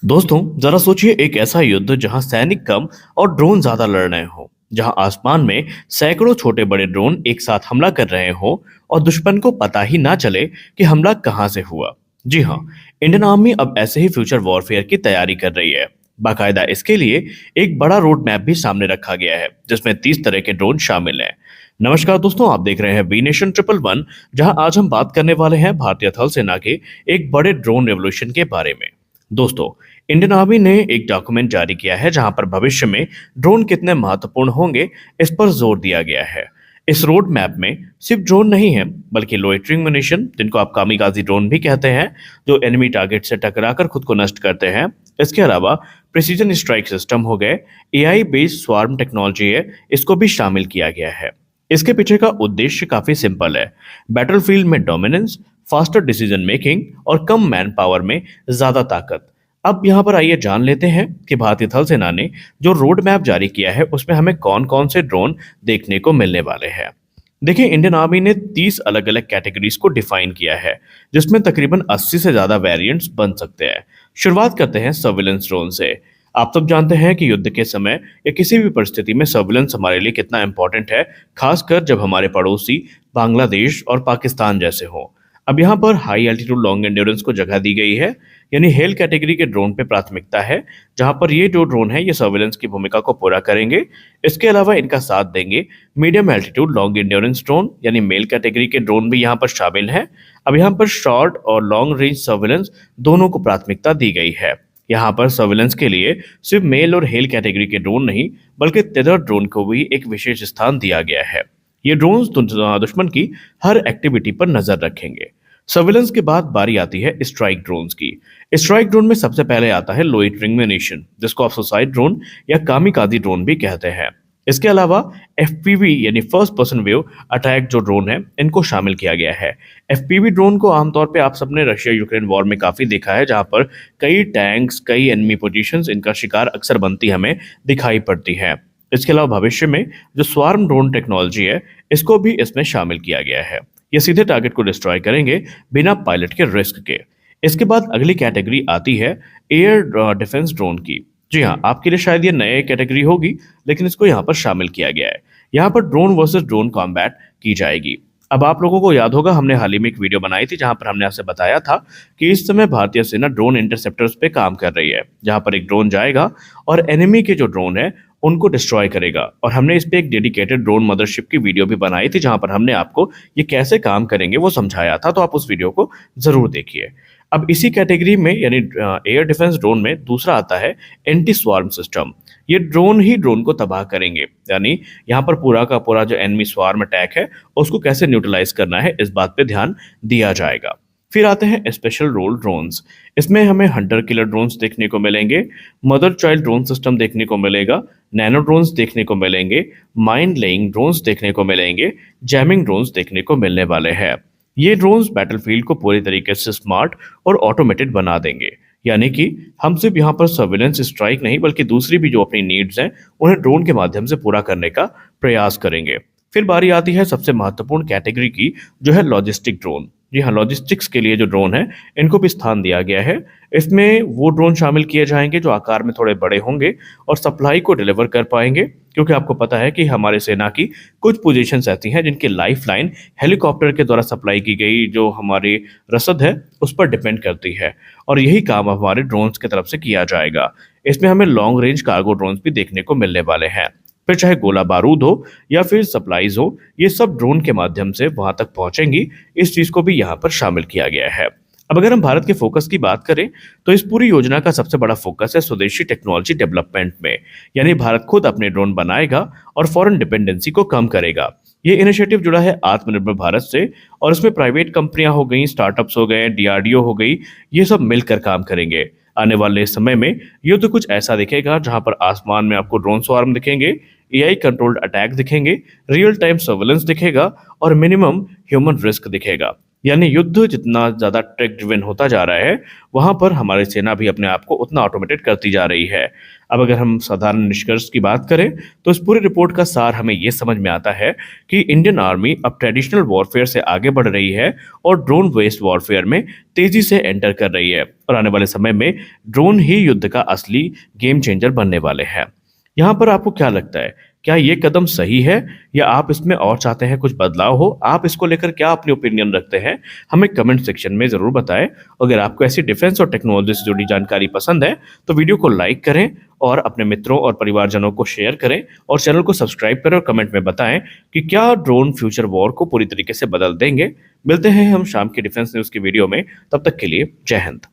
दोस्तों, जरा सोचिए एक ऐसा युद्ध जहां सैनिक कम और ड्रोन ज्यादा लड़ रहे हो, जहां आसमान में सैकड़ों छोटे बड़े ड्रोन एक साथ हमला कर रहे हो और दुश्मन को पता ही ना चले कि हमला कहां से हुआ। जी हाँ, इंडियन आर्मी अब ऐसे ही फ्यूचर वॉरफेयर की तैयारी कर रही है। बाकायदा इसके लिए एक बड़ा रोड मैप भी सामने रखा गया है, जिसमें 30 तरह के ड्रोन शामिल हैं। नमस्कार दोस्तों, आप देख रहे हैं बी नेशन ट्रिपल वन, जहां आज हम बात करने वाले हैं भारतीय थल सेना के एक बड़े ड्रोन रेवोल्यूशन के बारे में। दोस्तों, इंडियन आर्मी ने एक डॉक्यूमेंट जारी किया है जहां पर भविष्य में ड्रोन कितने महत्वपूर्ण होंगे इस पर जोर दिया गया है। इस रोड मैप में सिर्फ ड्रोन नहीं है, बल्कि लोइटरिंग म्यूनिशन, जिनको आप कामिकाजी ड्रोन भी कहते हैं, जो एनिमी टारगेट से टकराकर खुद को नष्ट करते हैं। इसके अलावा प्रिसीजन स्ट्राइक सिस्टम हो गए, एआई बेस्ड स्वार्म टेक्नोलॉजी है, इसको भी शामिल किया गया है। इसके पीछे का उद्देश्य काफी सिंपल है: बैटलफील्ड में डोमिनेंस, फास्टर डिसीजन मेकिंग और कम मैन पावर में ज्यादा ताकत। अब यहाँ पर आइए जान लेते हैं कि भारतीय थल सेना ने जो रोड मैप जारी किया है उसमें हमें कौन कौन से ड्रोन देखने को मिलने वाले हैं। देखिए, इंडियन आर्मी ने 30 अलग अलग कैटेगरीज को डिफाइन किया है, जिसमें तकरीबन 80 से ज्यादा वेरिएंट्स बन सकते हैं। शुरुआत करते हैं सर्विलेंस ड्रोन से। आप सब जानते हैं कि युद्ध के समय या किसी भी परिस्थिति में सर्विलेंस हमारे लिए कितना इंपॉर्टेंट है, खासकर जब हमारे पड़ोसी बांग्लादेश और पाकिस्तान जैसे हों। अब यहाँ पर हाई एल्टीट्यूड लॉन्ग एंड्योरेंस को जगह दी गई है, यानी हेल कैटेगरी के ड्रोन पे प्राथमिकता है, जहां पर ये जो ड्रोन है ये सर्विलेंस की भूमिका को पूरा करेंगे। इसके अलावा इनका साथ देंगे medium altitude long endurance drone, यानी मेल कैटेगरी के ड्रोन भी यहाँ पर शामिल हैं। अब यहाँ पर शॉर्ट और लॉन्ग रेंज सर्विलेंस दोनों को प्राथमिकता दी गई है। यहाँ पर सर्विलेंस के लिए सिर्फ मेल और हेल कैटेगरी के ड्रोन नहीं, बल्कि तेदर ड्रोन को भी एक विशेष स्थान दिया गया है। ये ड्रोन्स दुश्मन की हर एक्टिविटी पर नजर रखेंगे। सर्विलेंस के बाद बारी आती है स्ट्राइक ड्रोन्स की। स्ट्राइक ड्रोन में सबसे पहले आता है लोइटरिंग म्यूनिशन, जिसको आप सुसाइड ड्रोन या कामिकाजी ड्रोन भी कहते हैं। इसके अलावा एफपीवी यानी फर्स्ट पर्सन व्यू अटैक जो ड्रोन है, इनको शामिल किया गया है। एफपीवी ड्रोन को आमतौर पे आप सबने रशिया यूक्रेन वॉर में काफी देखा है, जहां पर कई टैंक्स, कई एनिमी पोजीशंस इनका शिकार अक्सर बनती हमें दिखाई पड़ती है। इसके अलावा भविष्य में जो स्वार्म ड्रोन टेक्नोलॉजी है, इसको भी इसमें शामिल किया गया है। ये सीधे टारगेट को डिस्ट्रॉय करेंगे बिना पायलट के रिस्क के। इसके बाद अगली कैटेगरी आती है एयर डिफेंस ड्रोन की। जी हाँ, आपके लिए शायद ये नई कैटेगरी होगी, लेकिन इसको यहाँ पर शामिल किया गया है। यहाँ पर ड्रोन वर्सेस ड्रोन कॉम्बैट की जाएगी। अब आप लोगों को याद होगा, हमने हाल ही में एक वीडियो बनाई थी जहां पर हमने आपसे बताया था कि इस समय भारतीय सेना ड्रोन इंटरसेप्टर्स पे काम कर रही है, जहां पर एक ड्रोन जाएगा और एनिमी के जो ड्रोन है उनको डिस्ट्रॉय करेगा। और हमने इस पे एक डेडिकेटेड ड्रोन मदरशिप की वीडियो भी बनाई थी, जहां पर हमने आपको ये कैसे काम करेंगे वो समझाया था, तो आप उस वीडियो को जरूर देखिए। अब इसी कैटेगरी में यानी एयर डिफेंस ड्रोन में दूसरा आता है एंटी स्वार्म सिस्टम। ये ड्रोन ही ड्रोन को तबाह करेंगे, यानी यहाँ पर पूरा का पूरा जो एनिमी स्वार्म अटैक है उसको कैसे न्यूट्रलाइज करना है, इस बात पे ध्यान दिया जाएगा। फिर आते हैं स्पेशल रोल ड्रोन्स। इसमें हमें हंटर किलर ड्रोन्स देखने को मिलेंगे, मदर चाइल्ड ड्रोन सिस्टम देखने को मिलेगा, नैनो ड्रोन्स देखने को मिलेंगे, माइंड लेइंग ड्रोन्स देखने को मिलेंगे, जैमिंग ड्रोन्स देखने को मिलने वाले हैं। ये ड्रोन्स बैटलफील्ड को पूरी तरीके से स्मार्ट और ऑटोमेटेड बना देंगे, यानी कि हम सिर्फ यहाँ पर सर्विलेंस स्ट्राइक नहीं, बल्कि दूसरी भी जो अपनी नीड्स हैं उन्हें ड्रोन के माध्यम से पूरा करने का प्रयास करेंगे। फिर बारी आती है सबसे महत्वपूर्ण कैटेगरी की, जो है लॉजिस्टिक ड्रोन। जी हाँ, लॉजिस्टिक्स के लिए जो ड्रोन है इनको भी स्थान दिया गया है। इसमें वो ड्रोन शामिल किए जाएंगे जो आकार में थोड़े बड़े होंगे और सप्लाई को डिलीवर कर पाएंगे, क्योंकि आपको पता है कि हमारे सेना की कुछ पोजीशंस ऐसी हैं जिनकी लाइफ लाइन हेलीकॉप्टर के द्वारा सप्लाई की गई जो हमारी रसद है उस पर डिपेंड करती है, और यही काम हमारे ड्रोन्स की तरफ से किया जाएगा। इसमें हमें लॉन्ग रेंज कार्गो ड्रोन्स भी देखने को मिलने वाले हैं। फिर चाहे गोला बारूद हो या फिर सप्लाईज हो, ये सब ड्रोन के माध्यम से वहां तक पहुंचेंगी। इस चीज को भी यहाँ पर शामिल किया गया है। अब अगर हम भारत के फोकस की बात करें, तो इस पूरी योजना का सबसे बड़ा फोकस है स्वदेशी टेक्नोलॉजी डेवलपमेंट में, यानी भारत खुद अपने ड्रोन बनाएगा और फॉरेन डिपेंडेंसी को कम करेगा। ये इनिशिएटिव जुड़ा है आत्मनिर्भर भारत से, और इसमें प्राइवेट कंपनियां हो गई, स्टार्टअप्स हो गए, डीआरडीओ हो गई, ये सब मिलकर काम करेंगे। आने वाले समय में युद्ध कुछ ऐसा दिखेगा जहां पर आसमान में आपको ड्रोन स्वार्म दिखेंगे, एआई कंट्रोल्ड अटैक दिखेंगे, रियल टाइम सर्वेलेंस दिखेगा और मिनिमम ह्यूमन रिस्क दिखेगा। यानी युद्ध जितना ज़्यादा ट्रैक ड्रिवन होता जा रहा है, वहाँ पर हमारी सेना भी अपने आप को उतना ऑटोमेटेड करती जा रही है। अब अगर हम साधारण निष्कर्ष की बात करें, तो इस पूरी रिपोर्ट का सार हमें ये समझ में आता है कि इंडियन आर्मी अब ट्रेडिशनल वॉरफेयर से आगे बढ़ रही है और ड्रोन बेस्ड वॉरफेयर में तेजी से एंटर कर रही है और आने वाले समय में ड्रोन ही युद्ध का असली गेम चेंजर बनने वाले हैं। यहाँ पर आपको क्या लगता है? क्या ये कदम सही है या आप इसमें और चाहते हैं कुछ बदलाव हो? आप इसको लेकर क्या अपनी ओपिनियन रखते हैं? हमें कमेंट सेक्शन में ज़रूर बताएं। अगर आपको ऐसी डिफेंस और टेक्नोलॉजी से जुड़ी जानकारी पसंद है, तो वीडियो को लाइक करें और अपने मित्रों और परिवारजनों को शेयर करें और चैनल को सब्सक्राइब करें और कमेंट में बताएं कि क्या ड्रोन फ्यूचर वॉर को पूरी तरीके से बदल देंगे। मिलते हैं हम शाम की डिफेंस न्यूज़ की वीडियो में, तब तक के लिए जय हिंद।